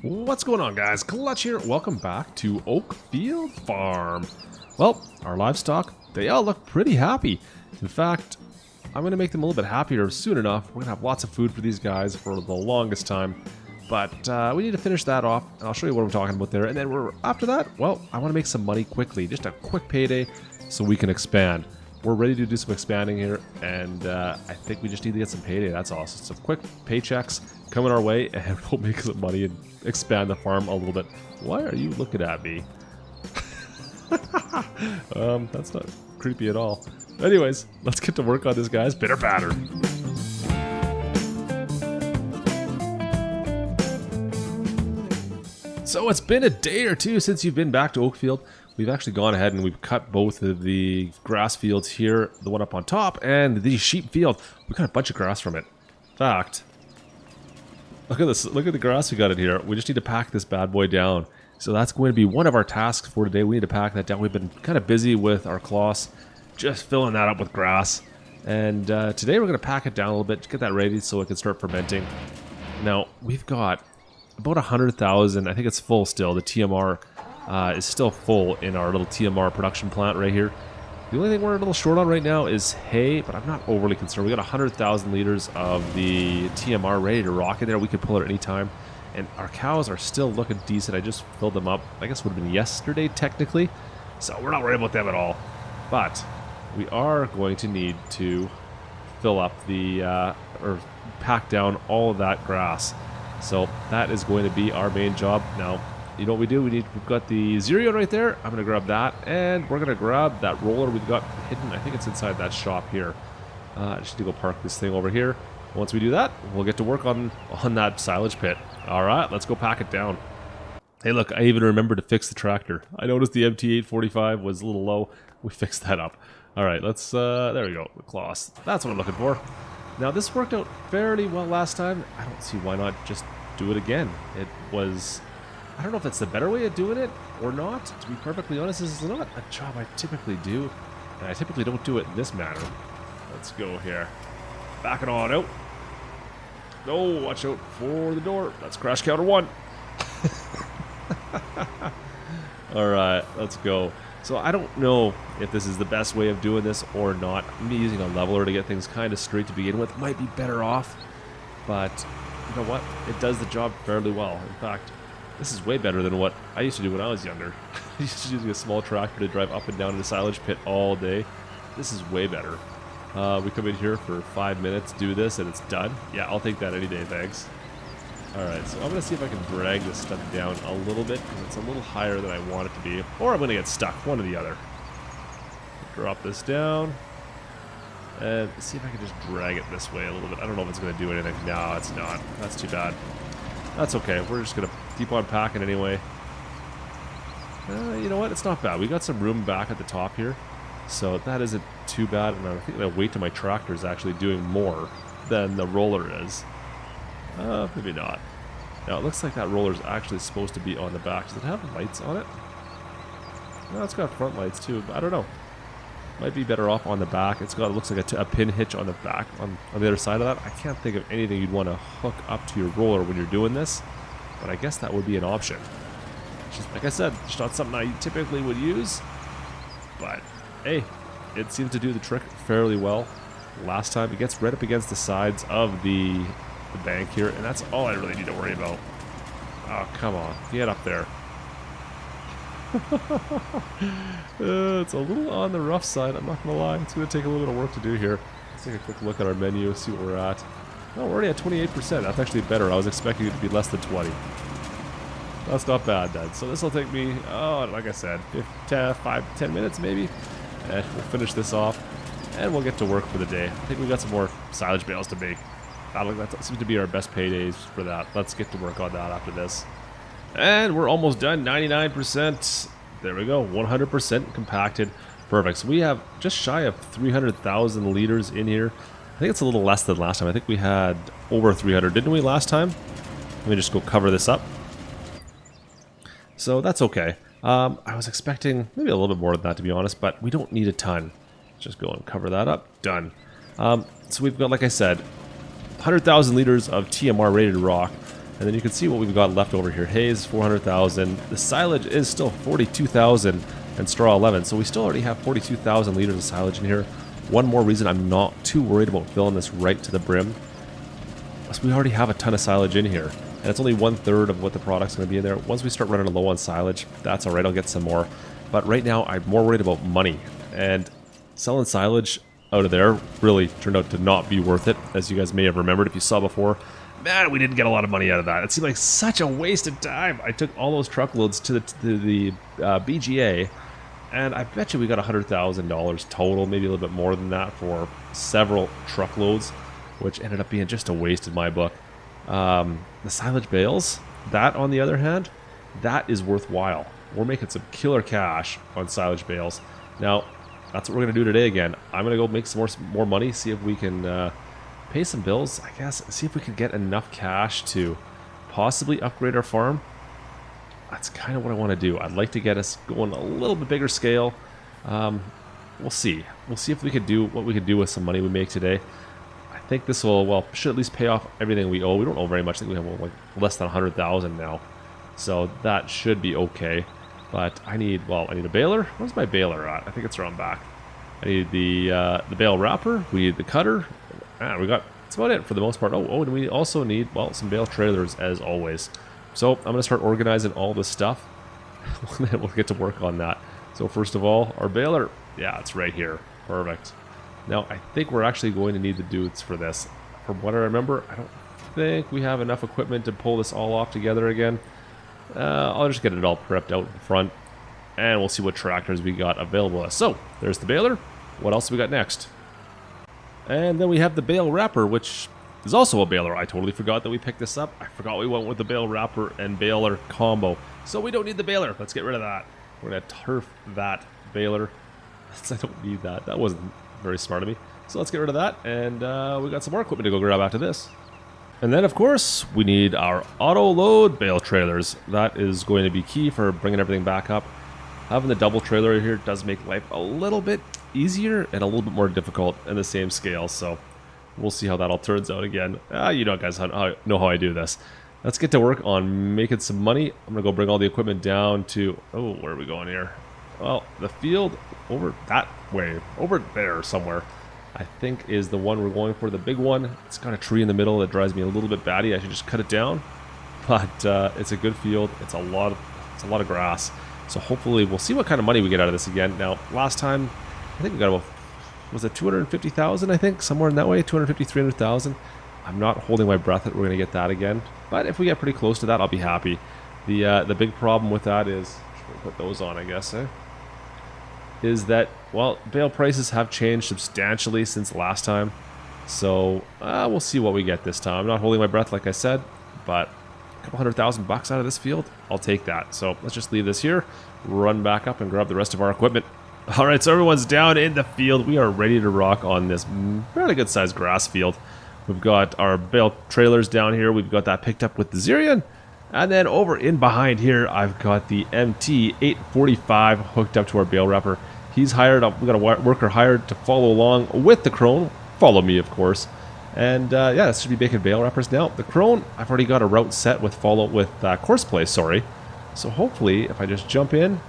What's going on, guys? Klutch here. Welcome back to Oakfield Farm. Well, our livestock, they all look pretty happy. In fact, I'm going to make them a little bit happier soon enough. We're going to have lots of food for these guys for the longest time. But we need to finish that off, and I'll show you what I'm talking about there. And then after that, well, I want to make some money quickly. Just a quick payday so we can expand. We're ready to do some expanding here, and I think we just need to get some payday, that's all. So some quick paychecks coming our way, and we'll make some money and expand the farm a little bit. Why are you looking at me? That's not creepy at all. Anyways, let's get to work on this, guys. Bitter batter. So it's been a day or two since you've been back to Oakfield. We've actually gone ahead and we've cut both of the grass fields here, the one up on top, and the sheep field. We got a bunch of grass from it. In fact, look at this. Look at the grass we got in here. We just need to pack this bad boy down. So that's going to be one of our tasks for today. We need to pack that down. We've been kind of busy with our cloths, just filling that up with grass. And today we're going to pack it down a little bit, get that ready so it can start fermenting. Now, we've got about 100,000. I think it's full still. The TMR is still full in our little TMR production plant right here. The only thing we're a little short on right now is hay, but I'm not overly concerned. We got 100,000 liters of the TMR ready to rock in there. We could pull it at any time. And our cows are still looking decent. I just filled them up. I guess it would have been yesterday, technically. So we're not worried about them at all. But we are going to need to fill up the, or pack down all of that grass. So that is going to be our main job. Now, you know what we do? We've got the Zero right there. I'm going to grab that, and we're going to grab that roller we've got hidden. I think it's inside that shop here. I just need to go park this thing over here. Once we do that, we'll get to work on that silage pit. All right, let's go pack it down. Hey, look, I even remembered to fix the tractor. I noticed the MT845 was a little low. We fixed that up. All right, let's, there we go, the cloths. That's what I'm looking for. Now, this worked out fairly well last time. I don't see why not just do it again. It was, I don't know if it's the better way of doing it or not. To be perfectly honest, this is not a job I typically do, and I typically don't do it in this manner. Let's go here. Back it on out. No, watch out for the door. That's crash counter 1. All right, let's go. So I don't know if this is the best way of doing this or not. Me using a leveler to get things kind of straight to begin with might be better off, but you know what? It does the job fairly well. In fact, this is way better than what I used to do when I was younger. I used to using a small tractor to drive up and down to the silage pit all day. This is way better. We come in here for 5 minutes, do this, and it's done. Yeah, I'll take that any day, thanks. Alright, so I'm going to see if I can drag this stuff down a little bit, because it's a little higher than I want it to be. Or I'm going to get stuck, one or the other. Drop this down. And see if I can just drag it this way a little bit. I don't know if it's going to do anything. No, it's not. That's too bad. That's okay. We're just going to keep on packing anyway. You know what? It's not bad. We got some room back at the top here. So that isn't too bad. And I think the weight to my tractor is actually doing more than the roller is. Maybe not. Now, it looks like that roller is actually supposed to be on the back. Does it have lights on it? No, it's got front lights too, but I don't know. Might be better off on the back. It looks like a pin hitch on the back, on the other side of that. I can't think of anything you'd want to hook up to your roller when you're doing this, but I guess that would be an option. Just, like I said, it's not something I typically would use, but hey, it seemed to do the trick fairly well last time. It gets right up against the sides of the bank here, and that's all I really need to worry about. Oh, come on, get up there. It's a little on the rough side, I'm not gonna lie. It's gonna take a little bit of work to do here. Let's take a quick look at our menu, see what we're at. Oh, we're already at 28%. That's actually better. I was expecting it to be less than 20. That's not bad then. So this will take me, like I said, 5-10 minutes maybe, and we'll finish this off and we'll get to work for the day. I think we've got some more silage bales to make. That seems to be our best paydays for that. Let's get to work on that after this. And we're almost done, 99%. There we go, 100% compacted. Perfect. So we have just shy of 300,000 liters in here. I think it's a little less than last time. I think we had over 300, didn't we, last time? Let me just go cover this up. So that's okay. I was expecting maybe a little bit more than that, to be honest, but we don't need a ton. Just go and cover that up. Done. So we've got, like I said, 100,000 liters of TMR rated rock. And then you can see what we've got left over here. Hay is 400,000. The silage is still 42,000 and straw 11. So we still already have 42,000 liters of silage in here. One more reason I'm not too worried about filling this right to the brim is we already have a ton of silage in here. And it's only 1/3 of what the product's going to be in there. Once we start running low on silage, that's alright, I'll get some more. But right now, I'm more worried about money. And selling silage out of there really turned out to not be worth it, as you guys may have remembered if you saw before. Man, we didn't get a lot of money out of that. It seemed like such a waste of time. I took all those truckloads to the BGA, and I bet you we got $100,000 total, maybe a little bit more than that for several truckloads, which ended up being just a waste in my book. The silage bales, that on the other hand, that is worthwhile. We're making some killer cash on silage bales. Now, that's what we're going to do today again. I'm going to go make some more money, see if we can pay some bills, I guess, see if we can get enough cash to possibly upgrade our farm. That's kind of what I want to do. I'd like to get us going a little bit bigger scale. We'll see. We'll see if we could do what we could do with some money we make today. I think this will, well, should at least pay off everything we owe. We don't owe very much. I think we have like less than 100,000 now. So that should be okay. But I need, well, I need a baler. Where's my baler at? I think it's around back. I need the bale wrapper. We need the cutter. We got, that's about it for the most part. Oh, and we also need, well, some bale trailers as always. So I'm going to start organizing all this stuff. We'll get to work on that. So first of all, our baler. Yeah, it's right here. Perfect. Now, I think we're actually going to need the dudes for this. From what I remember, I don't think we have enough equipment to pull this all off together again. I'll just get it all prepped out in front, and we'll see what tractors we got available. So, there's the baler. What else we got next? And then we have the bale wrapper, which is also a baler. I totally forgot that we picked this up. I forgot we went with the bale wrapper and baler combo. So we don't need the baler. Let's get rid of that. We're going to turf that baler. I don't need that. That wasn't very smart of me. So let's get rid of that. And we got some more equipment to go grab after this. And then, of course, we need our auto-load bale trailers. That is going to be key for bringing everything back up. Having the double trailer here does make life a little bit easier and a little bit more difficult in the same scale. So we'll see how that all turns out again. You know, guys, know how I do this. Let's get to work on making some money. I'm going to go bring all the equipment down to... Oh, where are we going here? Well, the field over that way. Over there somewhere, I think, is the one we're going for. The big one. It's got a tree in the middle that drives me a little bit batty. I should just cut it down. But it's a good field. It's a lot of grass. So hopefully we'll see what kind of money we get out of this again. Now, last time, I think we got about, was it 250,000, I think? Somewhere in that way, 250, 300,000. I'm not holding my breath that we're going to get that again. But if we get pretty close to that, I'll be happy. The big problem with that is, put those on, I guess, is that, well, bale prices have changed substantially since last time. So we'll see what we get this time. I'm not holding my breath, like I said, but a couple $100,000 out of this field, I'll take that. So let's just leave this here, run back up and grab the rest of our equipment. All right, so everyone's down in the field. We are ready to rock on this fairly good sized grass field. We've got our bale trailers down here. We've got that picked up with the Xerion. And then over in behind here, I've got the MT845 hooked up to our bale wrapper. He's hired up. We've got a worker hired to follow along with the crone. Follow me, of course. And yeah, this should be making bale wrappers now. The crone, I've already got a route set with course play, sorry. So hopefully, if I just jump in,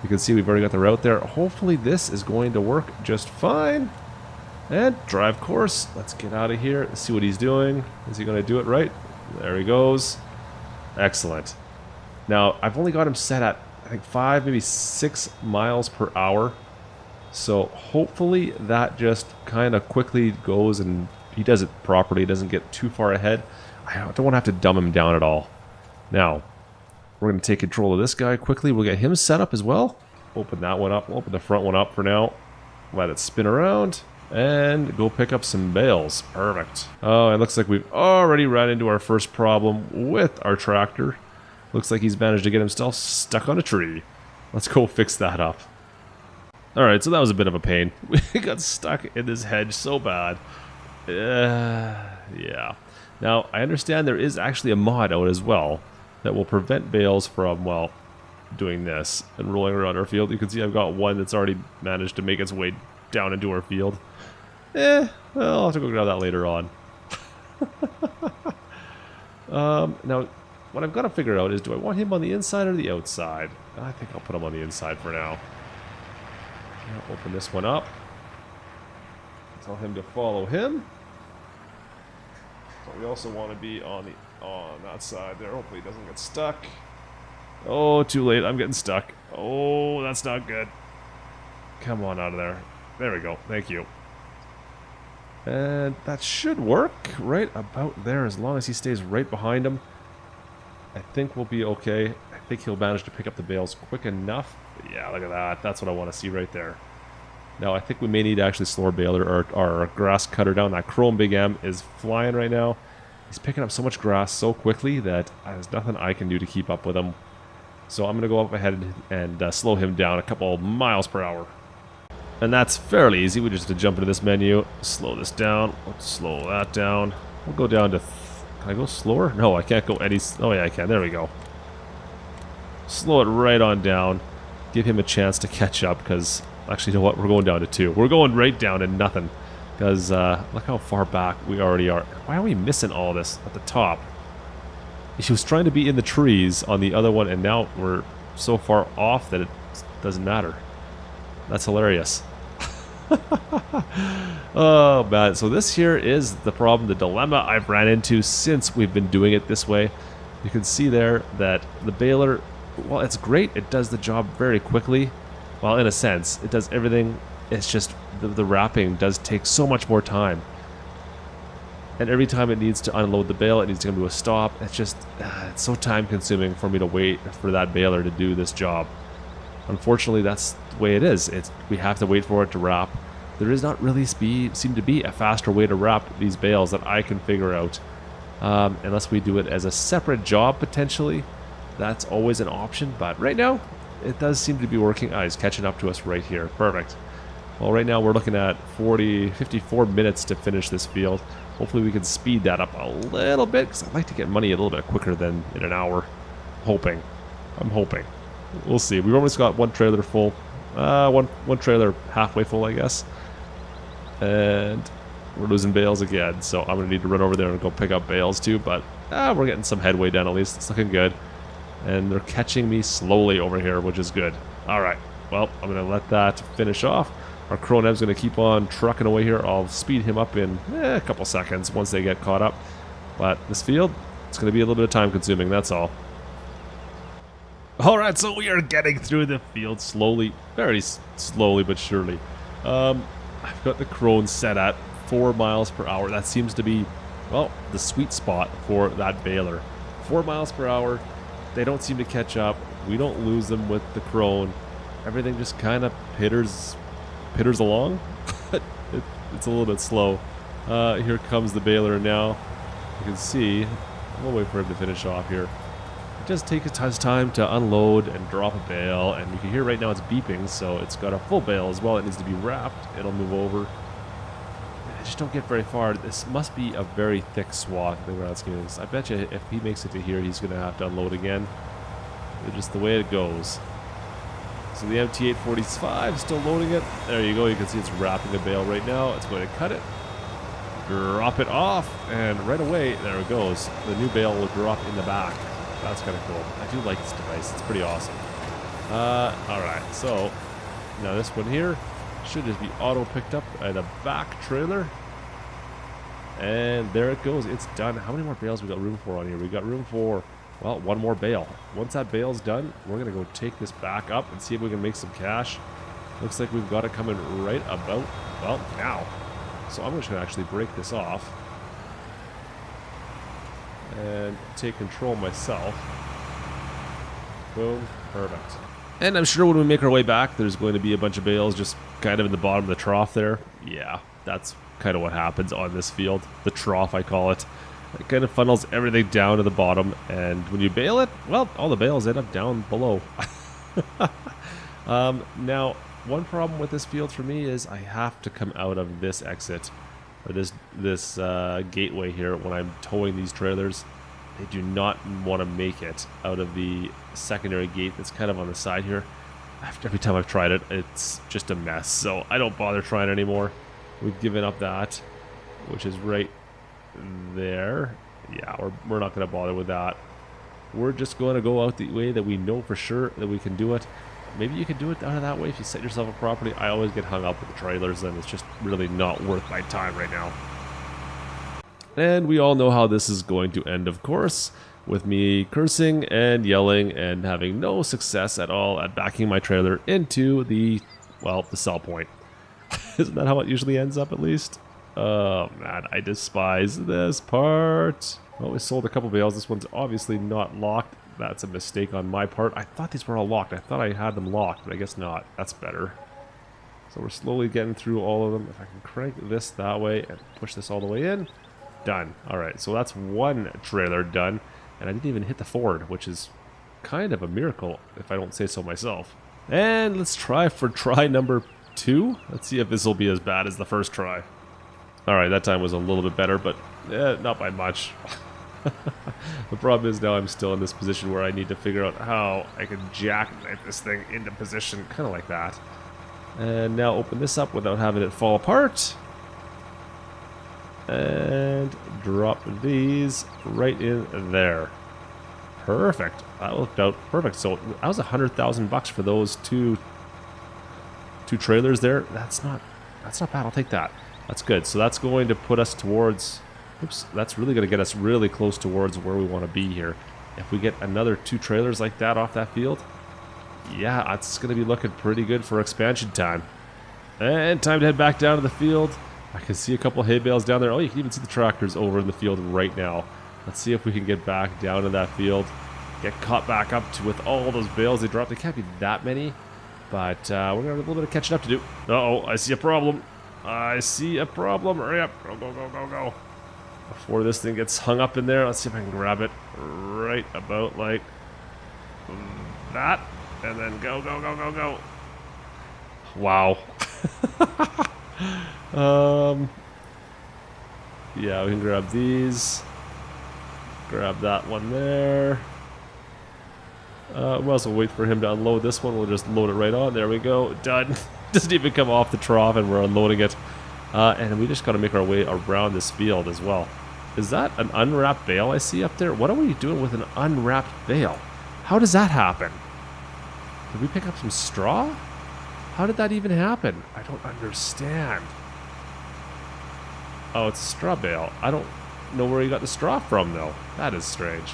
you can see we've already got the route there. Hopefully this is going to work just fine. And drive course. Let's get out of here. Let's see what he's doing. Is he going to do it right? There he goes. Excellent. Now, I've only got him set at, I think, 5, maybe 6 miles per hour. So hopefully that just kind of quickly goes and he does it properly. He doesn't get too far ahead. I don't want to have to dumb him down at all. Now, we're going to take control of this guy quickly. We'll get him set up as well. Open that one up. We'll open the front one up for now. Let it spin around. And go pick up some bales. Perfect. Oh, it looks like we've already ran into our first problem with our tractor. Looks like he's managed to get himself stuck on a tree. Let's go fix that up. Alright, so that was a bit of a pain. We got stuck in this hedge so bad. Yeah. Now, I understand there is actually a mod out as well that will prevent bales from, well, doing this and rolling around our field. You can see I've got one that's already managed to make its way down into our field. Well, I'll have to go grab that later on. Now, what I've got to figure out is, do I want him on the inside or the outside? I think I'll put him on the inside for now. I'll open this one up. Tell him to follow him. But we also want to be on that side there. Hopefully he doesn't get stuck. Oh, too late. I'm getting stuck. Oh, that's not good. Come on out of there. There we go. Thank you. And that should work right about there, as long as he stays right behind him. I think we'll be okay. I think he'll manage to pick up the bales quick enough. But yeah, look at that. That's what I want to see right there. Now, I think we may need to actually slow our baler or our grass cutter down. That Chrome Big M is flying right now. He's picking up so much grass so quickly that there's nothing I can do to keep up with him. So I'm going to go up ahead and slow him down a couple miles per hour. And that's fairly easy. We just have to jump into this menu, slow this down, let's slow that down. We'll go down to... Can I go slower? No, I can't go any... Oh yeah, I can. There we go. Slow it right on down. Give him a chance to catch up, because... Actually, you know what? We're going down to 2. We're going right down to nothing. Because look how far back we already are. Why are we missing all this at the top? He was trying to be in the trees on the other one, and now we're so far off that it doesn't matter. That's hilarious. Oh man, so this here is the problem, the dilemma I've ran into since we've been doing it this way. You can see there that the baler, well, it's great. It does the job very quickly. Well, in a sense, it does everything. It's just the wrapping does take so much more time. And every time it needs to unload the bale, it needs to come to a stop. It's just, it's so time consuming for me to wait for that baler to do this job. Unfortunately, that's the way it is. We have to wait for it to wrap. There is not really seem to be a faster way to wrap these bales that I can figure out. Unless we do it as a separate job, potentially. That's always an option, but right now, it does seem to be working. He's catching up to us right here. Perfect. Well, right now we're looking at 54 minutes to finish this field. Hopefully we can speed that up a little bit, because I'd like to get money a little bit quicker than in an hour. I'm hoping. We'll see. We've almost got one trailer full. One trailer halfway full, I guess. And we're losing bales again, so I'm going to need to run over there and go pick up bales too, but we're getting some headway done at least. It's looking good. And they're catching me slowly over here, which is good. Alright, well, I'm going to let that finish off. Our Cronev's going to keep on trucking away here. I'll speed him up in a couple seconds once they get caught up. But this field, it's going to be a little bit of time consuming, that's all. Alright, so we are getting through the field slowly. Very slowly, but surely. I've got the Crone set at 4 miles per hour. That seems to be, well, the sweet spot for that baler. 4 miles per hour. They don't seem to catch up. We don't lose them with the Crone. Everything just kind of pitters along. It's a little bit slow. Here comes the baler now. You can see. We'll wait for him to finish off here. It does take his time to unload and drop a bale, and you can hear right now it's beeping, so it's got a full bale as well. It needs to be wrapped. It'll move over. I just don't get very far. This must be a very thick swath in the ground scheme of things. I bet you if he makes it to here, he's going to have to unload again. It's just the way it goes. So the MT845 is still loading it. There you go. You can see it's wrapping the bale right now. It's going to cut it, drop it off, and right away, there it goes. The new bale will drop in the back. That's kind of cool. I do like this device. It's pretty awesome. Alright, so now this one here should just be auto picked up by the back trailer. And there it goes. It's done. How many more bales we got room for on here? We got room for, well, one more bale. Once that bale's done, we're going to go take this back up and see if we can make some cash. Looks like we've got it coming right about, well, now. So I'm just going to actually break this off and take control myself. Boom. Perfect. And I'm sure when we make our way back, there's going to be a bunch of bales just kind of in the bottom of the trough there. Yeah, that's kind of what happens on this field. The trough, I call it. It kind of funnels everything down to the bottom, and when you bale it, well, all the bales end up down below. Now, one problem with this field for me is I have to come out of this exit, or this gateway here when I'm towing these trailers. They do not want to make it out of the secondary gate that's kind of on the side here. Every time I've tried it, it's just a mess, so I don't bother trying it anymore. We've given up that, which is right there. Yeah, we're not going to bother with that. We're just going to go out the way that we know for sure that we can do it. Maybe you can do it out of that way if you set yourself up properly. I always get hung up with the trailers, and it's just really not worth my time right now. And we all know how this is going to end, of course, with me cursing and yelling and having no success at all at backing my trailer into the, well, the sell point. Isn't that how it usually ends up, at least? Oh, man, I despise this part. Well, we sold a couple bales. This one's obviously not locked. That's a mistake on my part. I thought these were all locked. I thought I had them locked, but I guess not. That's better. So we're slowly getting through all of them. If I can crank this that way and push this all the way in. Done. Alright, so that's one trailer done. And I didn't even hit the Ford, which is kind of a miracle, if I don't say so myself. And let's try for try number 2. Let's see if this will be as bad as the first try. Alright, that time was a little bit better, but not by much. The problem is now I'm still in this position where I need to figure out how I can jackknife this thing into position, kind of like that. And now open this up without having it fall apart. And drop these right in there. Perfect. That worked out perfect. So that was $100,000 for those two trailers there. That's not bad. I'll take that. That's good. So that's going to put us towards. Oops. That's really going to get us really close towards where we want to be here. If we get another 2 trailers like that off that field, yeah, that's going to be looking pretty good for expansion time. And time to head back down to the field. I can see a couple hay bales down there. Oh, you can even see the tractors over in the field right now. Let's see if we can get back down to that field. Get caught back up to with all those bales they dropped. They can't be that many, but we're going to have a little bit of catching up to do. Uh-oh, I see a problem. I see a problem. Hurry up. Go, go, go, go, go. Before this thing gets hung up in there, let's see if I can grab it right about like that. And then go, go, go, go, go. Wow. Yeah, we can grab these. Grab that one there. We'll also wait for him to unload this one. We'll just load it right on. There we go. Done. Doesn't even come off the trough and we're unloading it. And we just got to make our way around this field as well. Is that an unwrapped bale I see up there? What are we doing with an unwrapped bale? How does that happen? Did we pick up some straw? How did that even happen? I don't understand. Oh, it's a straw bale. I don't know where you got the straw from, though. That is strange.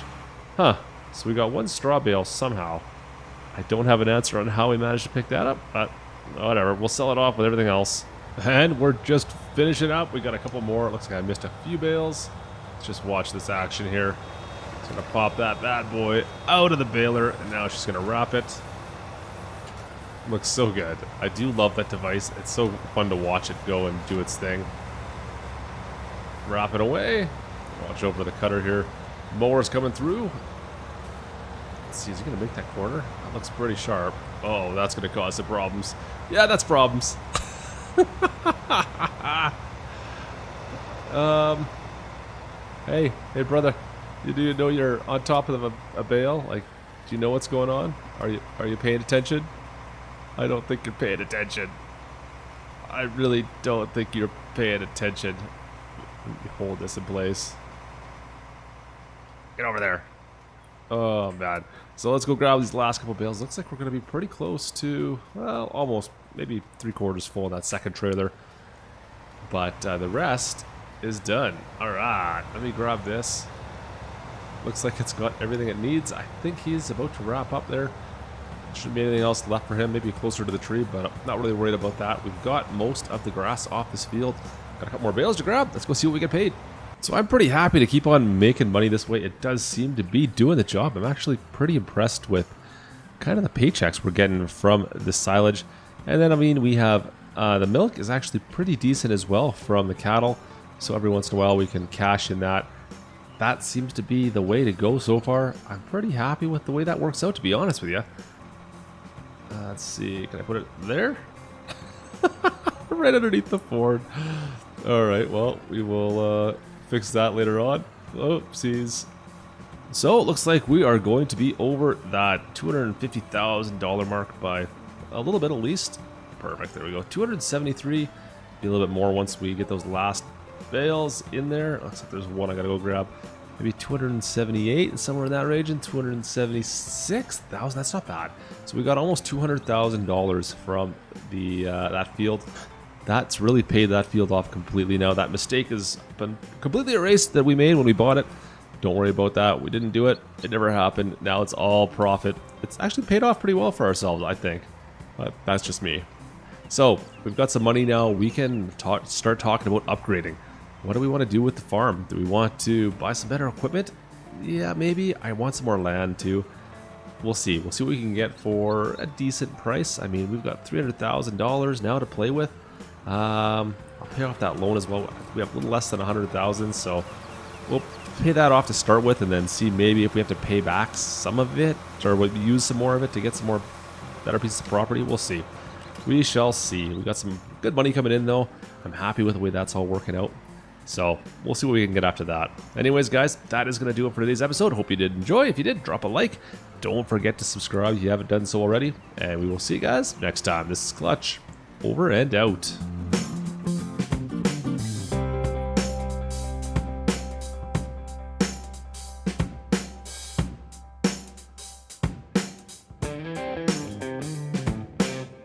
Huh. So we got one straw bale somehow. I don't have an answer on how we managed to pick that up, but whatever. We'll sell it off with everything else. And we're just finishing up. We got a couple more. It looks like I missed a few bales. Let's just watch this action here. It's going to pop that bad boy out of the baler, and now she's going to wrap it. Looks so good. I do love that device. It's so fun to watch it go and do its thing. Wrap it away. Watch over the cutter here. Mower's coming through. Let's see, is he going to make that corner? That looks pretty sharp. Oh, that's going to cause some problems. Yeah, that's problems. Hey brother, do you know you're on top of a bale? Like, do you know what's going on? Are you paying attention? I don't think you're paying attention. I really don't think you're paying attention. Let me hold this in place. Get over there. Oh man. So let's go grab these last couple bales. Looks like we're going to be pretty close to, well, almost maybe 3/4 full in that second trailer. But the rest is done. All right, let me grab this. Looks like it's got everything it needs. I think he's about to wrap up there. Shouldn't be anything else left for him. Maybe closer to the tree, but I'm not really worried about that. We've got most of the grass off this field. Got a couple more bales to grab. Let's go see what we get paid. So I'm pretty happy to keep on making money this way. It does seem to be doing the job. I'm actually pretty impressed with kind of the paychecks we're getting from the silage. And then, I mean, we have the milk is actually pretty decent as well from the cattle. So every once in a while we can cash in that. That seems to be the way to go so far. I'm pretty happy with the way that works out, to be honest with you. Let's see, can I put it there? Right underneath the Ford. Alright, well, we will fix that later on. Oopsies. So it looks like we are going to be over that $250,000 mark by a little bit at least. Perfect, there we go. 273. Be a little bit more once we get those last bales in there. Looks like there's one I gotta go grab. maybe 278, somewhere in that region, 276,000. That's not bad. So we got almost $200,000 from the that field. That's really paid that field off completely now. That mistake has been completely erased that we made when we bought it. Don't worry about that. We didn't do it. It never happened. Now it's all profit. It's actually paid off pretty well for ourselves, I think. But that's just me. So we've got some money now. We can start talking about upgrading. What do we want to do with the farm? Do we want to buy some better equipment? Yeah, maybe. I want some more land too. We'll see. We'll see what we can get for a decent price. I mean, we've got $300,000 now to play with. I'll pay off that loan as well. We have a little less than 100,000, so we'll pay that off to start with, and then see maybe if we have to pay back some of it, or we'll use some more of it to get some more better pieces of property. We'll see. We shall see. We got some good money coming in though. I'm happy with the way that's all working out. So we'll see what we can get after that. Anyways, guys, that is going to do it for today's episode. Hope you did enjoy. If you did, drop a like. Don't forget to subscribe if you haven't done so already. And we will see you guys next time. This is Klutch. Over and out.